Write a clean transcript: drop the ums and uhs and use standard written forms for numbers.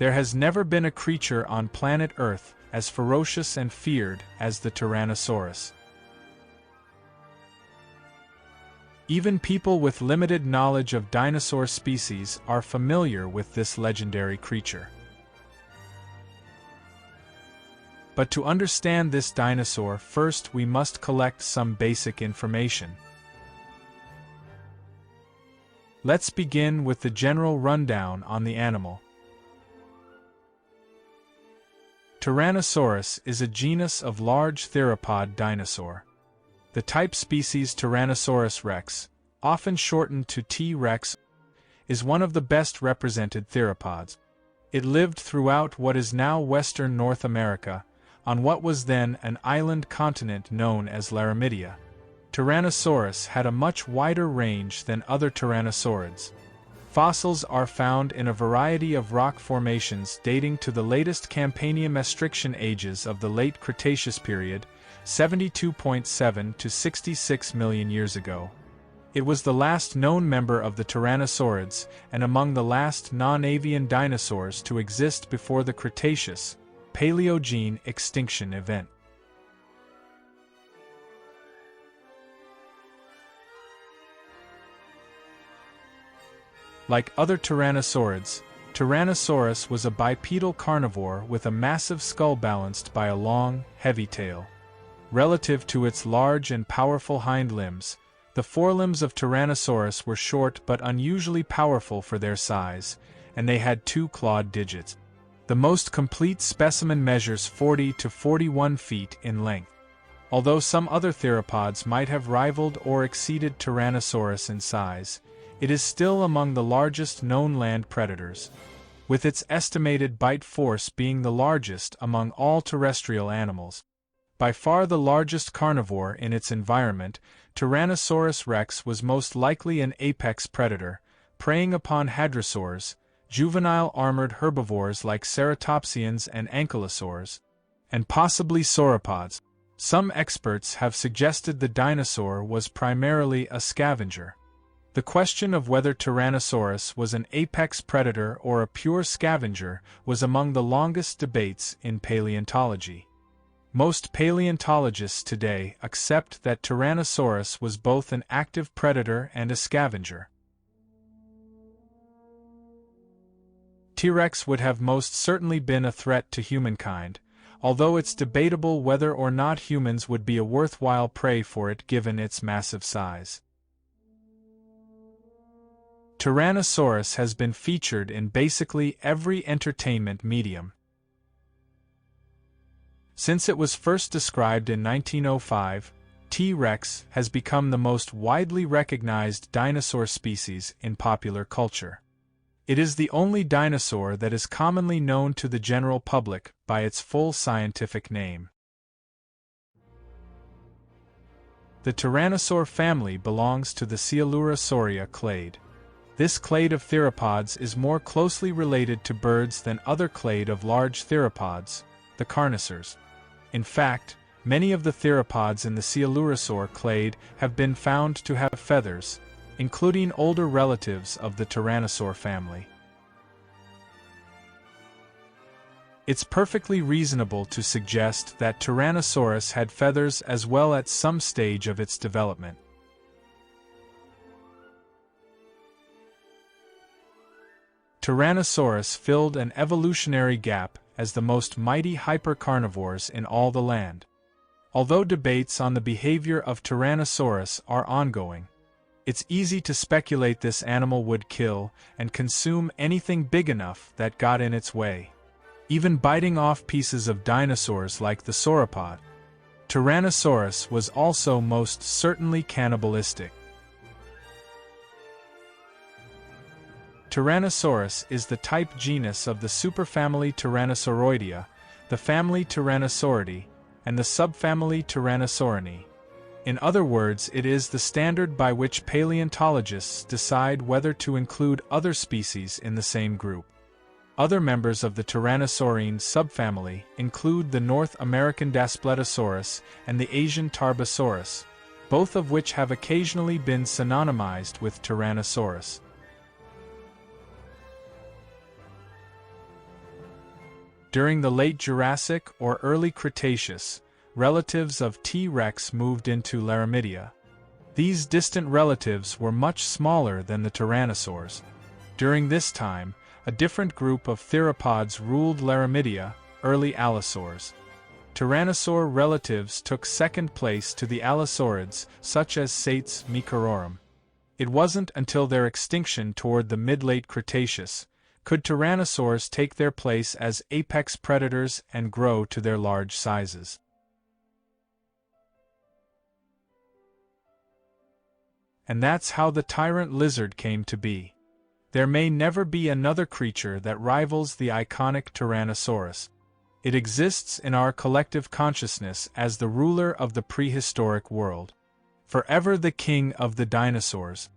There has never been a creature on planet Earth as ferocious and feared as the Tyrannosaurus. Even people with limited knowledge of dinosaur species are familiar with this legendary creature. But to understand this dinosaur, first we must collect some basic information. Let's begin with the general rundown on the animal. Tyrannosaurus is a genus of large theropod dinosaur. The type species Tyrannosaurus rex, often shortened to T. rex, is one of the best represented theropods. It lived throughout what is now western North America, on what was then an island continent known as Laramidia. Tyrannosaurus had a much wider range than other tyrannosaurids. Fossils are found in a variety of rock formations dating to the latest Campanian-Maastrichtian ages of the late Cretaceous period, 72.7 to 66 million years ago. It was the last known member of the Tyrannosaurids and among the last non-avian dinosaurs to exist before the Cretaceous, Paleogene extinction event. Like other tyrannosaurids, Tyrannosaurus was a bipedal carnivore with a massive skull balanced by a long, heavy tail. Relative to its large and powerful hind limbs, the forelimbs of Tyrannosaurus were short but unusually powerful for their size, and they had 2 clawed digits. The most complete specimen measures 40 to 41 feet in length. Although some other theropods might have rivaled or exceeded Tyrannosaurus in size, it is still among the largest known land predators, with its estimated bite force being the largest among all terrestrial animals. By far the largest carnivore in its environment, Tyrannosaurus rex was most likely an apex predator, preying upon hadrosaurs, juvenile armored herbivores like ceratopsians and ankylosaurs, and possibly sauropods. Some experts have suggested the dinosaur was primarily a scavenger. The question of whether Tyrannosaurus was an apex predator or a pure scavenger was among the longest debates in paleontology. Most paleontologists today accept that Tyrannosaurus was both an active predator and a scavenger. T-Rex would have most certainly been a threat to humankind, although it's debatable whether or not humans would be a worthwhile prey for it given its massive size. Tyrannosaurus has been featured in basically every entertainment medium. Since it was first described in 1905, T-Rex has become the most widely recognized dinosaur species in popular culture. It is the only dinosaur that is commonly known to the general public by its full scientific name. The Tyrannosaur family belongs to the Coelurosauria clade. This clade of theropods is more closely related to birds than other clade of large theropods, the carnivores. In fact, many of the theropods in the Coelurosaur clade have been found to have feathers, including older relatives of the Tyrannosaur family. It's perfectly reasonable to suggest that Tyrannosaurus had feathers as well at some stage of its development. Tyrannosaurus filled an evolutionary gap as the most mighty hypercarnivores in all the land. Although debates on the behavior of Tyrannosaurus are ongoing, it's easy to speculate this animal would kill and consume anything big enough that got in its way, even biting off pieces of dinosaurs like the sauropod. Tyrannosaurus was also most certainly cannibalistic. Tyrannosaurus is the type genus of the superfamily Tyrannosauroidea, the family Tyrannosauridae, and the subfamily Tyrannosaurini. In other words, it is the standard by which paleontologists decide whether to include other species in the same group. Other members of the Tyrannosaurine subfamily include the North American Daspletosaurus and the Asian Tarbosaurus, both of which have occasionally been synonymized with Tyrannosaurus. During the late Jurassic or early Cretaceous, relatives of T. rex moved into Laramidia. These distant relatives were much smaller than the tyrannosaurs. During this time, a different group of theropods ruled Laramidia, early allosaurs. Tyrannosaur relatives took second place to the allosaurids, such as Sates Micororum. It wasn't until their extinction toward the mid-late Cretaceous could tyrannosaurs take their place as apex predators and grow to their large sizes. And that's how the tyrant lizard came to be. There may never be another creature that rivals the iconic Tyrannosaurus. It exists in our collective consciousness as the ruler of the prehistoric world. Forever the king of the dinosaurs.